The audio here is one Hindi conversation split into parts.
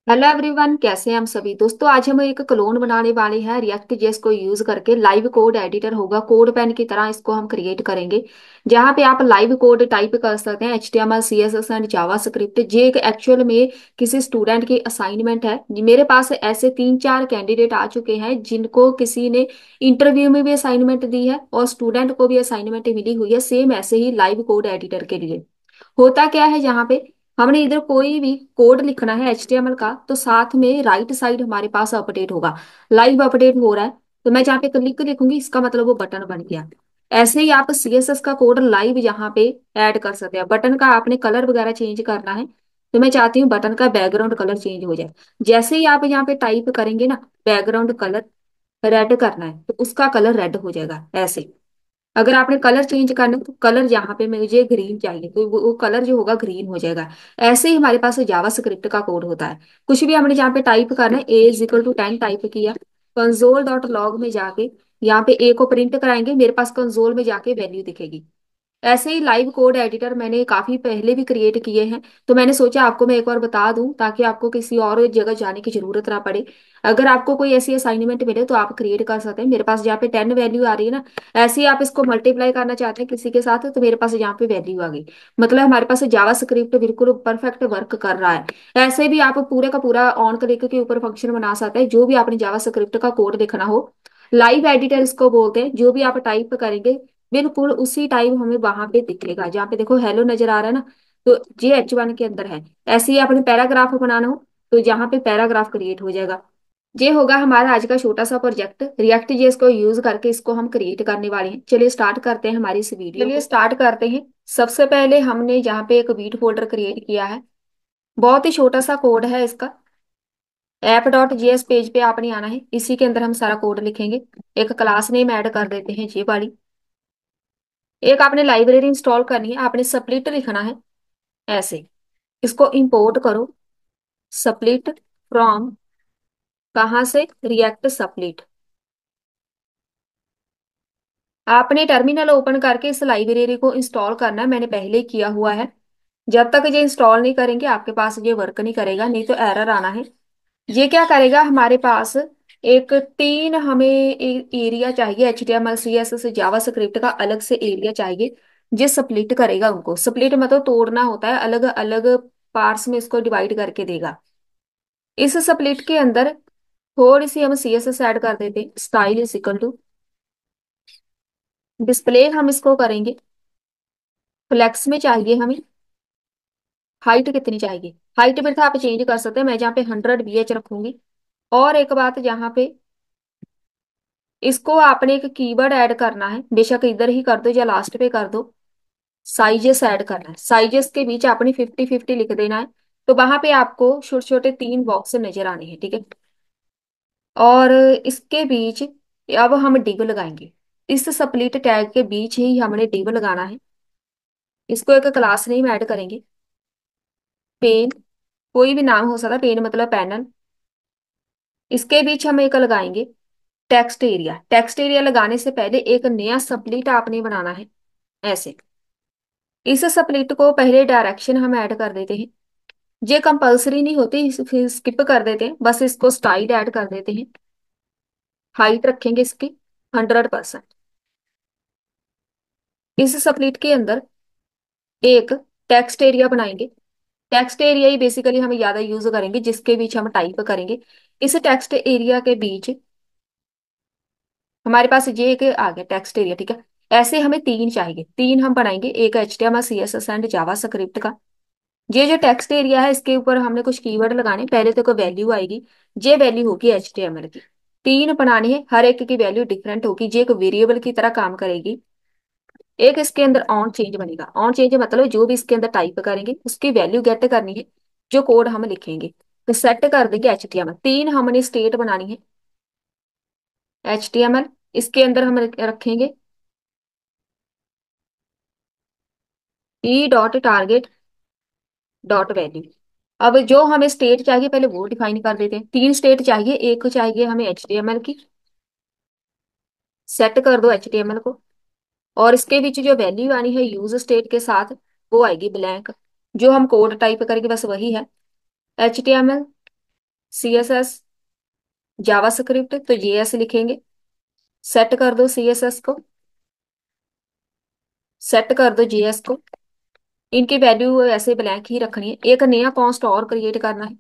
हेलो एवरीवन, कैसे हैं हम सभी दोस्तों। आज हम एक क्लोन बनाने वाले हैं रिएक्ट जेएस को यूज करके। लाइव कोड एडिटर होगा, कोड पेन की तरह इसको हम क्रिएट करेंगे, जहां पे आप लाइव कोड टाइप कर सकते हैं। HTML CSS and Java script. ये एक एक्चुअल में किसी स्टूडेंट की असाइनमेंट है। मेरे पास ऐसे 3-4 कैंडिडेट आ चुके हैं जिनको किसी ने इंटरव्यू में भी असाइनमेंट दी है और स्टूडेंट को भी असाइनमेंट मिली हुई है, सेम ऐसे ही लाइव कोड एडिटर के लिए। होता क्या है, यहाँ पे हमने इधर कोई भी कोड लिखना है HTML का, तो साथ में राइट साइड हमारे पास अपडेट होगा। लाइव अपडेट हो रहा है, तो मैं जहाँ पे क्लिक लिखूंगी इसका मतलब वो बटन बन गया। ऐसे ही आप CSS का कोड लाइव यहाँ पे ऐड कर सकते हैं। बटन का आपने कलर वगैरह चेंज करना है, तो मैं चाहती हूँ बटन का बैकग्राउंड कलर चेंज हो जाए। जैसे ही आप यहाँ पे टाइप करेंगे ना, बैकग्राउंड कलर रेड करना है, तो उसका कलर रेड हो जाएगा ऐसे। अगर आपने कलर चेंज करना है, तो कलर यहाँ पे मुझे ग्रीन चाहिए, तो वो कलर जो होगा ग्रीन हो जाएगा। ऐसे ही हमारे पास जावा स्क्रिप्ट का कोड होता है। कुछ भी हमने जहाँ पे टाइप करना है, A = 10 टाइप किया, console.log में जाके यहाँ पे A को प्रिंट कराएंगे, मेरे पास कंसोल में जाके वैल्यू दिखेगी। ऐसे ही लाइव कोड एडिटर मैंने काफी पहले भी क्रिएट किए हैं, तो मैंने सोचा आपको मैं एक बार बता दूं ताकि आपको किसी और जगह जाने की जरूरत ना पड़े। अगर आपको कोई ऐसी असाइनमेंट मिले तो आप क्रिएट कर सकते हैं। मेरे पास जहाँ पे 10 वैल्यू आ रही है ना, ऐसे ही आप इसको मल्टीप्लाई करना चाहते हैं किसी के साथ, तो मेरे पास यहाँ पे वैल्यू आ गई। मतलब हमारे पास जावा स्क्रिप्ट बिल्कुल परफेक्ट वर्क कर रहा है। ऐसे भी आप पूरे का पूरा ऑन क्लिक के ऊपर फंक्शन बना सकते हैं, जो भी आपने जावा स्क्रिप्ट का कोड लिखना हो। लाइव एडिटर इसको बोलते हैं। जो भी आप टाइप करेंगे बिल्कुल उसी टाइम हमें वहां पे दिखेगा। जहाँ पे देखो हेलो नजर आ रहा है ना, तो ये H1 के अंदर है। ऐसे ही आपने पैराग्राफ बनाना हो, तो यहाँ पे पैराग्राफ क्रिएट हो जाएगा। ये होगा हमारा आज का छोटा सा प्रोजेक्ट। रिएक्ट जेएस को यूज करके इसको हम क्रिएट करने वाले हैं। चलिए स्टार्ट करते हैं हमारी इस वीडियो चलिए स्टार्ट करते हैं। सबसे पहले हमने यहाँ पे एक वीट फोल्डर क्रिएट किया है। बहुत ही छोटा सा कोड है इसका। app.js पेज पे आपने आना है, इसी के अंदर हम सारा कोड लिखेंगे। एक क्लास नेम ऐड कर देते हैं ये वाली। एक आपने लाइब्रेरी इंस्टॉल करनी है, आपने स्प्लिट लिखना है ऐसे। इसको इंपोर्ट करो, स्प्लिट फ्रॉम, कहाँ से, रिएक्ट स्प्लिट। आपने टर्मिनल ओपन करके इस लाइब्रेरी को इंस्टॉल करना है, मैंने पहले ही किया हुआ है। जब तक ये इंस्टॉल नहीं करेंगे आपके पास ये वर्क नहीं करेगा, नहीं तो एरर आना है। ये क्या करेगा, हमारे पास एक तीन हमें एरिया चाहिए। HTML CSS जावा स्क्रिप्ट का अलग से एरिया चाहिए। जो स्प्लिट करेगा उनको, स्प्लिट मतलब तोड़ना होता है, अलग अलग पार्ट्स में इसको डिवाइड करके देगा। इस स्प्लिट के अंदर थोड़ी सी हम CSS ऐड कर देते हैं। Style is equal to display, हम इसको करेंगे फ्लेक्स में चाहिए हमें। हाइट कितनी चाहिए, हाइट में था आप चेंज कर सकते हैं, मैं जहाँ पे 100 BH रखूंगी। और एक बात यहाँ पे, इसको आपने एक कीवर्ड ऐड करना है, बेशक इधर ही कर दो या लास्ट पे कर दो। साइजेस ऐड करना है, साइजेस के बीच आपने 50-50 लिख देना है। तो वहां पे आपको छोटे छोटे 3 बॉक्स नजर आने हैं, ठीक है। और इसके बीच अब हम डिव लगाएंगे। इस स्प्लिट टैग के बीच ही हमने डिव लगाना है। इसको एक क्लास नेम ऐड करेंगे, पेन, कोई भी नाम हो सकता है, पेन मतलब पैनल। इसके बीच हम एक लगाएंगे टेक्स्ट एरिया। टेक्स्ट एरिया लगाने से पहले एक नया स्प्लिट आपने बनाना है ऐसे। इस स्प्लिट को पहले डायरेक्शन हम ऐड कर देते हैं। ये कंपलसरी नहीं होती, फिर स्किप कर देते हैं, बस इसको स्टाइल ऐड कर देते हैं। हाइट रखेंगे इसकी 100%। इस स्प्लिट के अंदर एक टेक्स्ट एरिया बनाएंगे। टेक्स्ट एरिया ही बेसिकली हम ज्यादा यूज करेंगे, जिसके बीच हम टाइप करेंगे। इस टेक्स्ट एरिया के बीच हमारे पास ये एक आ गया टेक्स्ट एरिया, ठीक है। ऐसे हमें 3 चाहिए, 3 हम बनाएंगे, एक HTML CSS and Java script का। ये जो टेक्स्ट एरिया है इसके ऊपर हमने कुछ कीवर्ड लगाने, पहले तो कोई वैल्यू आएगी। ये वैल्यू होगी HTML की। 3 बनानी है, हर एक की वैल्यू डिफरेंट होगी, ये एक वेरिएबल की तरह काम करेगी। एक इसके अंदर ऑन चेंज बनेगा। ऑन चेंज मतलब जो भी इसके अंदर टाइप करेंगे उसकी वैल्यू गेट करनी है, जो कोड हम लिखेंगे। तो सेट कर देंगे HTML। 3 हमने स्टेट बनानी है HTML। इसके अंदर हम रखेंगे E.target.वैल्यू। अब जो हमें स्टेट चाहिए पहले वो डिफाइन कर देते हैं। 3 स्टेट चाहिए, एक चाहिए हमें HTML की। सेट कर दो HTML को। और इसके बीच जो वैल्यू आनी है यूज स्टेट के साथ, वो आएगी ब्लैंक। जो हम कोड टाइप करेंगे बस वही है HTML। CSS जावास्क्रिप्ट तो JS लिखेंगे। सेट कर दो CSS को, सेट कर दो JS को। इनकी वैल्यू ऐसे ब्लैंक ही रखनी है। एक नया कॉन्स्ट और क्रिएट करना है।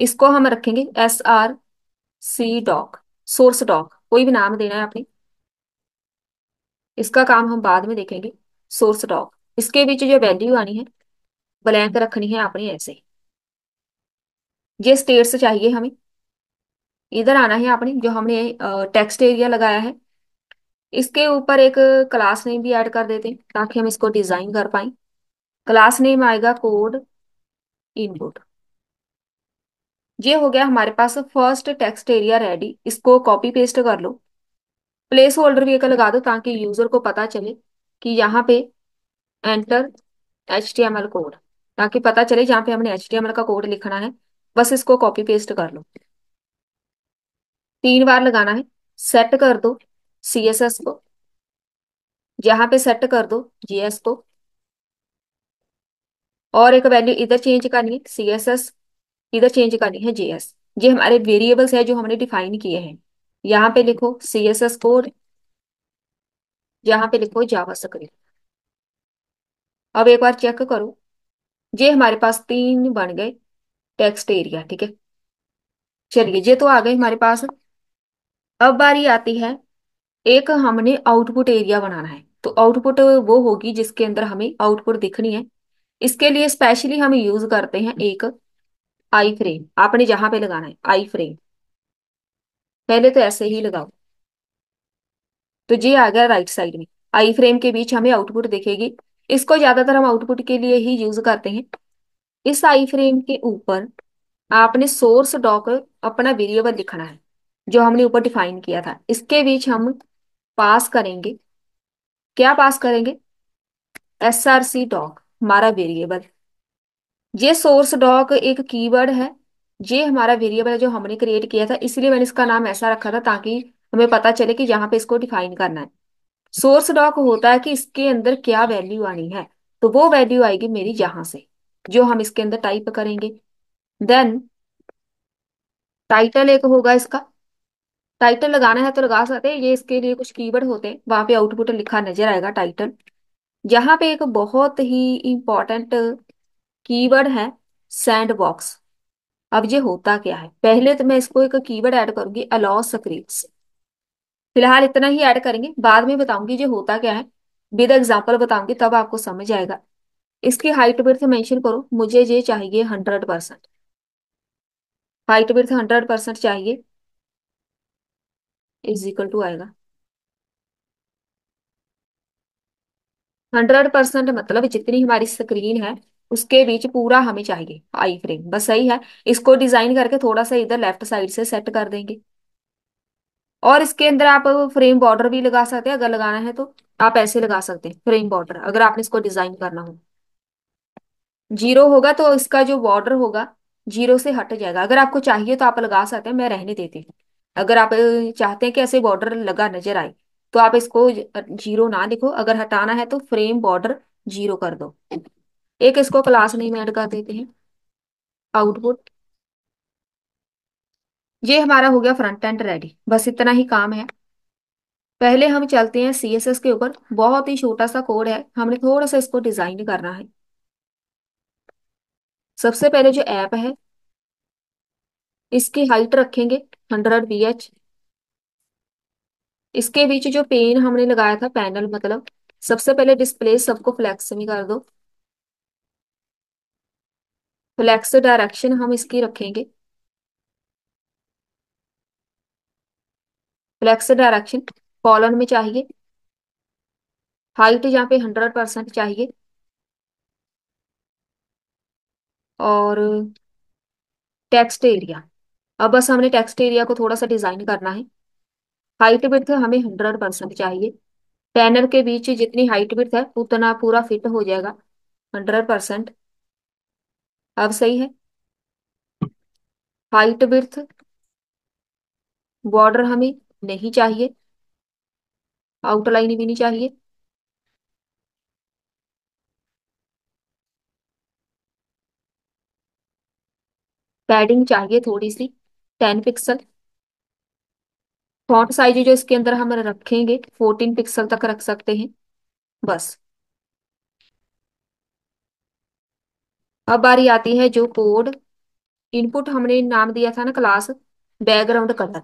इसको हम रखेंगे SRC डॉक, सोर्स डॉक, कोई भी नाम देना है आपने। इसका काम हम बाद में देखेंगे। सोर्स डॉक, इसके बीच जो वैल्यू आनी है ब्लैंक रखनी है आपने ऐसे। ये स्टेट्स चाहिए हमें। इधर आना है आपने, जो हमने टेक्स्ट एरिया लगाया है इसके ऊपर एक क्लास नेम भी ऐड कर देते हैं ताकि हम इसको डिजाइन कर पाए। क्लास नेम आएगा कोड इनपुट। ये हो गया हमारे पास फर्स्ट टेक्स्ट एरिया रेडी। इसको कॉपी पेस्ट कर लो। प्लेस होल्डर भी एक लगा दो ताकि यूजर को पता चले कि यहाँ पे एंटर HTML कोड, ताकि पता चले जहाँ पे हमने HTML का कोड लिखना है। बस इसको कॉपी पेस्ट कर लो। 3 बार लगाना है। सेट कर दो CSS को, जहाँ पे सेट कर दो JS को। और एक वैल्यू इधर चेंज करनी है CSS, इधर चेंज करनी है JS। ये हमारे वेरिएबल्स है जो हमने डिफाइन किए हैं। यहाँ पे लिखो CSS कोड, यहाँ पे लिखो जावास्क्रिप्ट। अब एक बार चेक करो, ये हमारे पास 3 बन गए टेक्स्ट एरिया। ठीक है, चलिए ये तो आ गए हमारे पास। अब बारी आती है, एक हमने आउटपुट एरिया बनाना है। तो आउटपुट वो होगी जिसके अंदर हमें आउटपुट दिखनी है। इसके लिए स्पेशली हम यूज करते हैं एक आई फ्रेम। आपने जहां पे लगाना है आई फ्रेम, पहले तो ऐसे ही लगाओ। तो ये आ गया राइट साइड में। आई फ्रेम के बीच हमें आउटपुट दिखेगी। इसको ज्यादातर हम आउटपुट के लिए ही यूज करते हैं। इस आई फ्रेम के ऊपर आपने सोर्स डॉक अपना वेरिएबल लिखना है जो हमने ऊपर डिफाइन किया था। इसके बीच हम पास करेंगे, क्या पास करेंगे? SRC डॉक, हमारा वेरिएबल। ये सोर्स डॉक एक कीवर्ड है। ये हमारा वेरिएबल है जो हमने क्रिएट किया था, इसलिए मैंने इसका नाम ऐसा रखा था ताकि हमें पता चले कि यहाँ पे इसको डिफाइन करना है। सोर्स डॉक होता है कि इसके अंदर क्या वैल्यू आनी है। तो वो वैल्यू आएगी मेरी यहाँ से, जो हम इसके अंदर टाइप करेंगे। देन टाइटल एक होगा इसका। टाइटल लगाना है तो लगा सकते हैं, ये इसके लिए कुछ कीवर्ड होते हैं, वहां पे आउटपुट लिखा नजर आएगा टाइटल। यहाँ पे एक बहुत ही इंपॉर्टेंट कीवर्ड है सैंड बॉक्स। अब ये होता क्या है, पहले तो मैं इसको एक कीवर्ड ऐड करूंगी अलाउ स्क्रिप्ट्स। फिलहाल इतना ही ऐड करेंगे, बाद में बताऊंगी ये होता क्या है। विद एग्जाम्पल बताऊंगी तब आपको समझ आएगा। इसकी हाइट विड्थ मेंशन करो, मुझे ये चाहिए 100%। हाइट विड्थ 100% चाहिए, इज इक्वल टू आएगा 100%। मतलब जितनी हमारी स्क्रीन है उसके बीच पूरा हमें चाहिए आई फ्रेम, बस सही है। इसको डिजाइन करके थोड़ा सा इधर लेफ्ट साइड से सेट कर देंगे। और इसके अंदर आप फ्रेम बॉर्डर भी लगा सकते हैं, अगर लगाना है तो आप ऐसे लगा सकते हैं फ्रेम बॉर्डर, अगर आपने इसको डिजाइन करना हो। 0 होगा तो इसका जो बॉर्डर होगा 0 से हट जाएगा। अगर आपको चाहिए तो आप लगा सकते हैं, मैं रहने देती हूँ। अगर आप चाहते हैं कि ऐसे बॉर्डर लगा नजर आए तो आप इसको 0 ना लिखो, अगर हटाना है तो फ्रेम बॉर्डर 0 कर दो। एक इसको क्लास नेम ऐड कर देते हैं आउटपुट। ये हमारा हो गया फ्रंट एंड रेडी, बस इतना ही काम है। पहले हम चलते हैं CSS के ऊपर। बहुत ही छोटा सा कोड है, हमने थोड़ा सा इसको डिजाइन करना है। सबसे पहले जो ऐप है इसकी हाइट रखेंगे 100 ph। इसके बीच जो पेन हमने लगाया था, पैनल मतलब, सबसे पहले डिस्प्ले सबको फ्लैक्स में कर दो। फ्लैक्स डायरेक्शन हम इसकी रखेंगे, फ्लैक्स डायरेक्शन कॉलम में चाहिए। हाइट यहाँ पे 100% चाहिए। और टेक्स्ट एरिया, अब बस हमने टेक्स्ट एरिया को थोड़ा सा डिजाइन करना है। हाइट विड्थ हमें 100% चाहिए। पैनल के बीच जितनी हाइट विड्थ है उतना पूरा फिट हो जाएगा 100%। अब सही है। हाइट विड्थ, बॉर्डर हमें नहीं चाहिए, आउटलाइन भी नहीं चाहिए। पैडिंग चाहिए थोड़ी सी, 10 पिक्सल। फॉन्ट साइज जो इसके अंदर हम रखेंगे 14 पिक्सल तक रख सकते हैं बस। अब बारी आती है जो कोड इनपुट हमने नाम दिया था ना क्लास, बैकग्राउंड कलर।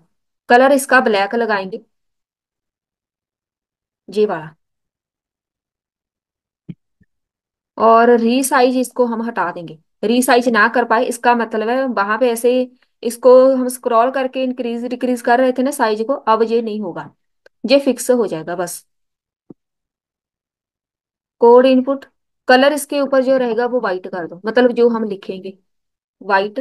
कलर इसका ब्लैक लगाएंगे, ये वाला। और रीसाइज इसको हम हटा देंगे। रीसाइज ना कर पाए इसका मतलब है वहां पे ऐसे इसको हम स्क्रॉल करके इंक्रीज डिक्रीज कर रहे थे ना साइज को, अब ये नहीं होगा, ये फिक्स हो जाएगा बस। कोड इनपुट, कलर इसके ऊपर जो रहेगा वो वाइट कर दो, मतलब जो हम लिखेंगे वाइट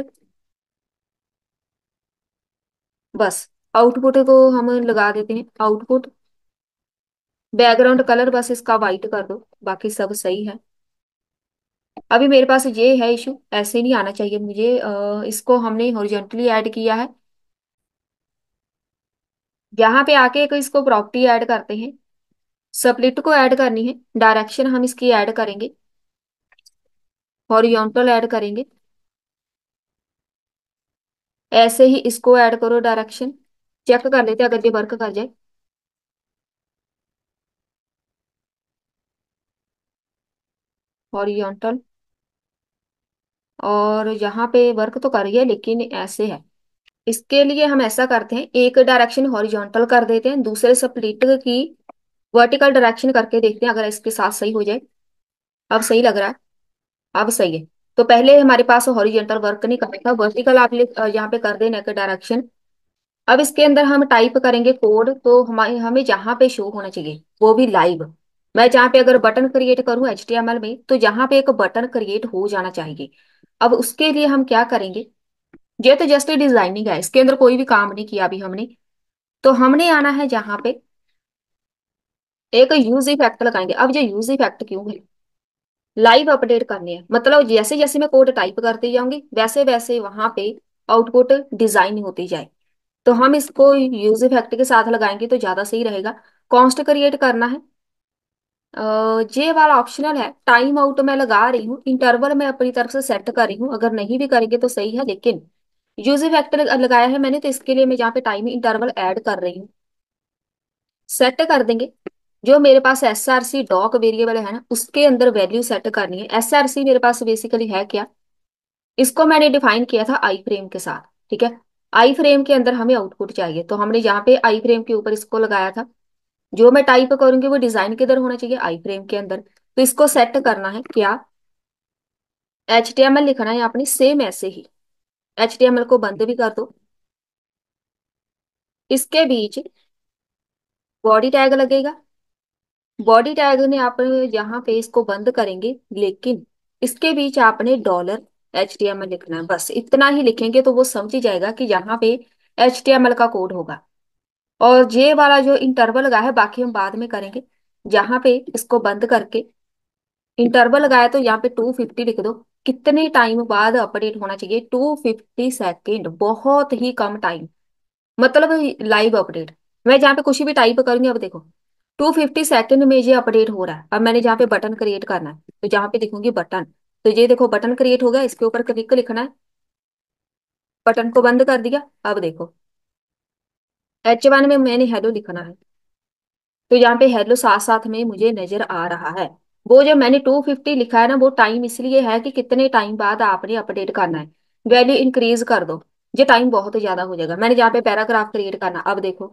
बस। आउटपुट को हम लगा देते हैं आउटपुट, बैकग्राउंड कलर बस इसका वाइट कर दो, बाकी सब सही है। अभी मेरे पास ये है इशू, ऐसे नहीं आना चाहिए मुझे, इसको हमने हॉरिजॉन्टली ऐड किया है। यहाँ पे आके एक इसको प्रॉपर्टी ऐड करते हैं, स्प्लिट को ऐड करनी है, डायरेक्शन हम इसकी ऐड करेंगे, हॉरिजॉन्टल ऐड करेंगे। ऐसे ही इसको ऐड करो डायरेक्शन, चेक कर लेते हैं अगर ये वर्क कर जाए। हॉरिजॉन्टल, और यहाँ पे वर्क तो कर रही है लेकिन ऐसे है। इसके लिए हम ऐसा करते हैं, एक डायरेक्शन हॉरिजॉन्टल कर देते हैं, दूसरे स्प्लिट की वर्टिकल डायरेक्शन करके देखते हैं अगर इसके साथ सही हो जाए। अब सही लग रहा है, अब सही है। तो पहले हमारे पास हॉरिजॉन्टल वर्क नहीं कर रहा था, वर्टिकल आप यहाँ पे कर देना एक डायरेक्शन। अब इसके अंदर हम टाइप करेंगे कोड, तो हमारे हमें जहां पे शो होना चाहिए वो भी लाइव। मैं जहाँ पे अगर बटन क्रिएट करूँ HTML में, तो जहां पे एक बटन क्रिएट हो जाना चाहिए। अब उसके लिए हम क्या करेंगे, ये तो जस्ट डिजाइनिंग है, इसके अंदर कोई भी काम नहीं किया अभी हमने। तो हमने आना है जहां पे एक यूज इफेक्ट लगाएंगे। अब ये यूज इफेक्ट क्यों है, लाइव अपडेट करने हैं, मतलब जैसे जैसे मैं कोड टाइप करती जाऊंगी वैसे वैसे वहां पे आउटपुट डिजाइन होती जाए। तो हम इसको यूज इफेक्ट के साथ लगाएंगे तो ज्यादा सही रहेगा। कॉन्स्ट क्रिएट करना है, ये वाला ऑप्शनल है। टाइम आउट मैं लगा रही हूँ, इंटरवल मैं अपनी तरफ से सेट कर रही हूँ, अगर नहीं भी करेंगे तो सही है, लेकिन यूज इफेक्ट लगाया है मैंने तो इसके लिए मैं यहाँ पे टाइम इंटरवल ऐड कर रही हूँ। सेट कर देंगे। जो मेरे पास SRC डॉक वेरिएबल है ना, उसके अंदर वैल्यू सेट करनी है। SRC मेरे पास बेसिकली है क्या, इसको मैंने डिफाइन किया था आई फ्रेम के साथ, ठीक है। आई फ्रेम के अंदर हमें आउटपुट चाहिए, तो हमने यहाँ पे आई फ्रेम के ऊपर इसको लगाया था। जो मैं टाइप करूंगी वो डिजाइन किधर होना चाहिए, आई फ्रेम के अंदर। तो इसको सेट करना है क्या, HTML लिखना है आपने सेम ऐसे ही। HTML को बंद भी कर दो, इसके बीच बॉडी टैग लगेगा। बॉडी टैग ने आप यहाँ पे इसको बंद करेंगे, लेकिन इसके बीच आपने $HTML लिखना है, बस इतना ही लिखेंगे तो वो समझ ही जाएगा कि यहाँ पे HTML का कोड होगा। और ये वाला जो इंटरवल लगा है बाकी हम बाद में करेंगे। यहाँ पे इसको बंद करके इंटरवल लगाया तो यहाँ पे 250 लिख दो। कितने टाइम बाद अपडेट होना चाहिए, 250 सेकेंड, बहुत ही कम टाइम, मतलब लाइव अपडेट। मैं जहाँ पे कुछ भी टाइप करूंगी, अब देखो 250 सेकेंड में ये अपडेट हो रहा है। अब मैंने जहाँ पे बटन क्रिएट करना है तो जहाँ पे देखूंगी बटन, तो ये देखो बटन क्रिएट हो गया, इसके ऊपर क्लिक लिखना है, बटन को बंद कर दिया। अब देखो H1 में मैंने हेलो लिखना है, तो यहाँ पे हेलो साथ साथ में मुझे नजर आ रहा है। वो जो मैंने 250 लिखा है ना, वो टाइम इसलिए है कि कितने टाइम बाद आपने अपडेट करना है। वैल्यू इंक्रीज कर दो, ये टाइम बहुत ज्यादा हो जाएगा। मैंने जहाँ पे पैराग्राफ क्रिएट करना, अब देखो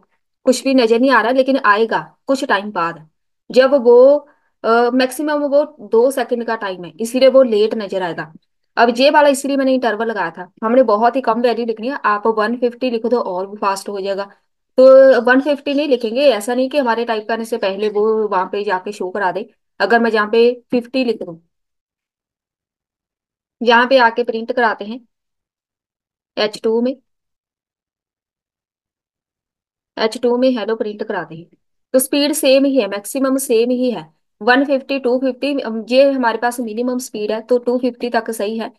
कुछ भी नजर नहीं आ रहा, लेकिन आएगा कुछ टाइम बाद, जब वो मैक्सिमम वो 2 सेकंड का टाइम है, इसीलिए वो लेट नजर आएगा। अब ये वाला इसीलिए मैंने इंटरवल लगाया था, हमने बहुत ही कम वैल्यू लिखनी है। आप 150 लिखो तो और भी फास्ट हो जाएगा। तो 150 नहीं लिखेंगे, ऐसा नहीं कि हमारे टाइप करने से पहले वो वहां पे जाके शो करा दे। अगर मैं जहाँ पे 50 लिख दूँ, यहाँ पे आके प्रिंट कराते हैं H2 में, H2 में हेलो प्रिंट कराते हैं। तो स्पीड सेम ही है, मैक्सिमम सेम ही है, 150 250। ये हमारे पास मिनिमम स्पीड है तो 250 तक सही है।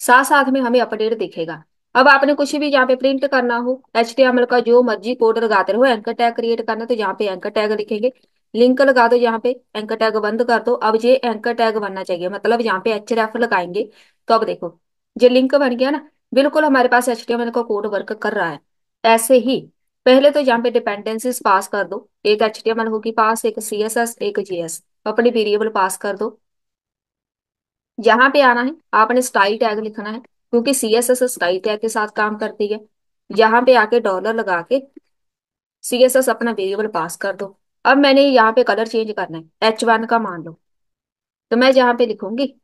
साथ साथ में हमें अपडेट दिखेगा। अब आपने कुछ भी यहाँ पे प्रिंट करना हो, HTML का जो मर्जी कोड लगाते रहो, एंकर टैग क्रिएट करना तो यहाँ पे एंकर टैग लिखेंगे, लिंक लगा दो, यहाँ पे एंकर टैग बंद कर दो। अब ये एंकर टैग बनना चाहिए, मतलब यहाँ पे href लगाएंगे। तो अब देखो ये लिंक बन गया ना, बिल्कुल हमारे पास HTML का कोड वर्क कर रहा है। ऐसे ही पहले तो यहाँ पे डिपेंडेंसीज पास कर दो, एक HTML होगी पास, एक CSS, एक JS। अपनी वेरिएबल पास कर दो। यहाँ पे आना है, आपने स्टाइल टैग लिखना है क्योंकि CSS स्टाइल टैग के साथ काम करती है। यहाँ पे आके डॉलर लगा के CSS अपना वेरिएबल पास कर दो। अब मैंने यहाँ पे कलर चेंज करना है, H1 का मान लो। तो मैं यहाँ पे लिखूंगी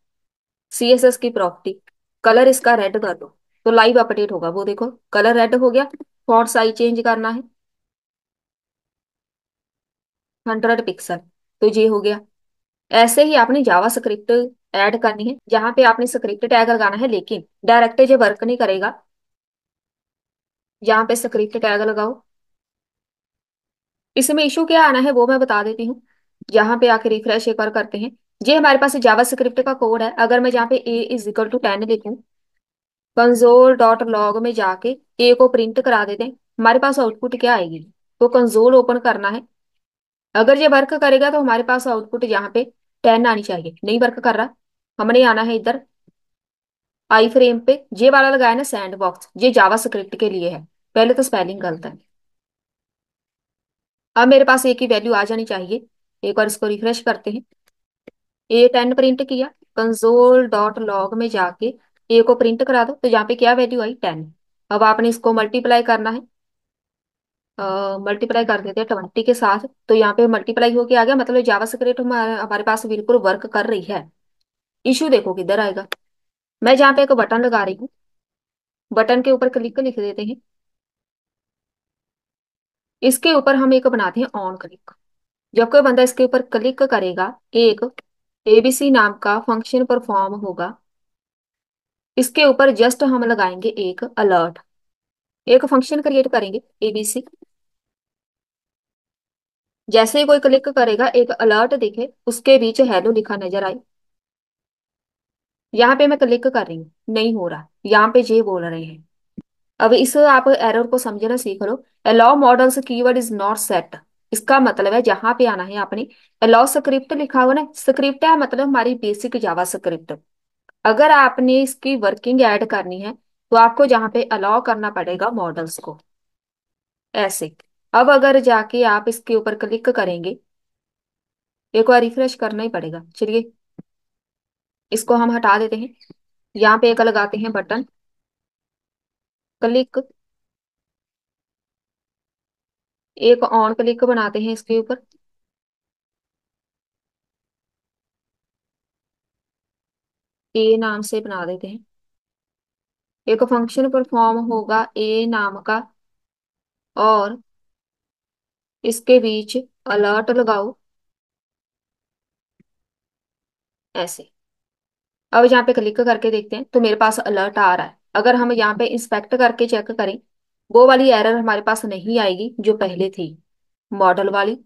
CSS की प्रॉपर्टी, कलर इसका रेड कर दो। तो लाइव अपडेट होगा, वो देखो कलर रेड हो गया। फॉन्ट साइज चेंज करना है 100 पिक्सल, तो ये हो गया। ऐसे ही आपने जावा स्क्रिप्ट ऐड करनी है, जहां पे आपने स्क्रिप्ट टैग लगाना है, लेकिन डायरेक्ट ये वर्क नहीं करेगा। यहाँ पे स्क्रिप्ट टैग लगाओ। इसमें इशू क्या आना है वो मैं बता देती हूँ। यहाँ पे आके रिफ्रेश एक बार करते हैं। ये हमारे पास जावा स्क्रिप्ट का कोड है। अगर मैं यहाँ पे A = 10 लिखूं, कंसोल डॉट लॉग में जाके ए को प्रिंट करा देते हैं, हमारे पास आउटपुट क्या आएगी। तो कंसोल ओपन करना है। अगर ये वर्क करेगा तो हमारे पास आउटपुट यहाँ पे 10 आनी चाहिए। नहीं वर्क कर रहा, हमने आना है इधर आई फ्रेम पे। ये वाला लगाया ना सैंड बॉक्स, ये जावा स्क्रिप्ट के लिए है। पहले तो स्पेलिंग गलत है। अब मेरे पास ए की वैल्यू आ जानी चाहिए। एक बार इसको रिफ्रेश करते हैं। A10 प्रिंट किया, कंसोल डॉट लॉग में जाके ए को प्रिंट करा दो, तो यहाँ पे क्या वैल्यू आई, 10। अब आपने इसको मल्टीप्लाई करना है। मल्टीप्लाई कर देते हैं 20 के साथ, तो यहाँ पे मल्टीप्लाई होके आ गया, मतलब जावा स्क्रिप्ट हमारे पास बिल्कुल वर्क कर रही है। इशू देखो किधर आएगा। मैं जहाँ पे एक बटन लगा रही हूँ, बटन के ऊपर क्लिक लिख देते हैं। इसके ऊपर हम एक बनाते हैं ऑन क्लिक। जब कोई बंदा इसके ऊपर क्लिक करेगा, एक ABC नाम का फंक्शन परफॉर्म होगा। इसके ऊपर जस्ट हम लगाएंगे एक अलर्ट, एक फंक्शन क्रिएट करेंगे ABC। जैसे ही कोई क्लिक करेगा एक अलर्ट दिखे, उसके बीच हेलो लिखा नजर आए। यहाँ पे मैं क्लिक कर रही हूँ, नहीं हो रहा, यहाँ पे ये बोल रहे हैं। अब इस आप एरर को समझना सीख लो। Allow models keyword is not set, इसका मतलब है जहां पे आना है आपने अलाउ स्क्रिप्ट लिखा हुआ ना, स्क्रिप्ट है मतलब हमारी बेसिक जावा स्क्रिप्ट। अगर आपने इसकी वर्किंग ऐड करनी है तो आपको जहां पे अलाउ करना पड़ेगा मॉडल्स को, ऐसे। अब अगर जाके आप इसके ऊपर क्लिक करेंगे, एक बार रिफ्रेश करना ही पड़ेगा, चलिए इसको हम हटा देते हैं। यहाँ पे एक लगाते हैं बटन क्लिक, एक ऑन क्लिक बनाते हैं इसके ऊपर। ए नाम से बना देते हैं। एक फंक्शन परफॉर्म होगा ए नाम का, और इसके बीच अलर्ट लगाओ, ऐसे। अब यहाँ पे क्लिक करके देखते हैं तो मेरे पास अलर्ट आ रहा है। अगर हम यहाँ पे इंस्पेक्ट करके चेक करें, वो वाली एरर हमारे पास नहीं आएगी जो पहले थी, मॉडल वाली।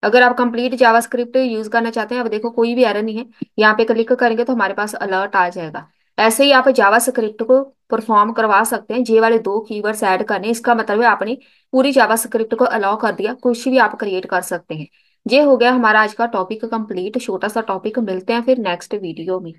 अगर आप कंप्लीट जावास्क्रिप्ट यूज करना चाहते हैं, अब देखो कोई भी एरर नहीं है। यहाँ पे क्लिक करेंगे तो हमारे पास अलर्ट आ जाएगा। ऐसे ही आप जावा स्क्रिप्ट को परफॉर्म करवा सकते हैं। जे वाले दो कीवर्ड्स ऐड करने, इसका मतलब है आपने पूरी जावा स्क्रिप्ट को अलाउ कर दिया, कुछ भी आप क्रिएट कर सकते हैं। ये हो गया हमारा आज का टॉपिक कंप्लीट, छोटा सा टॉपिक। मिलते हैं फिर नेक्स्ट वीडियो में।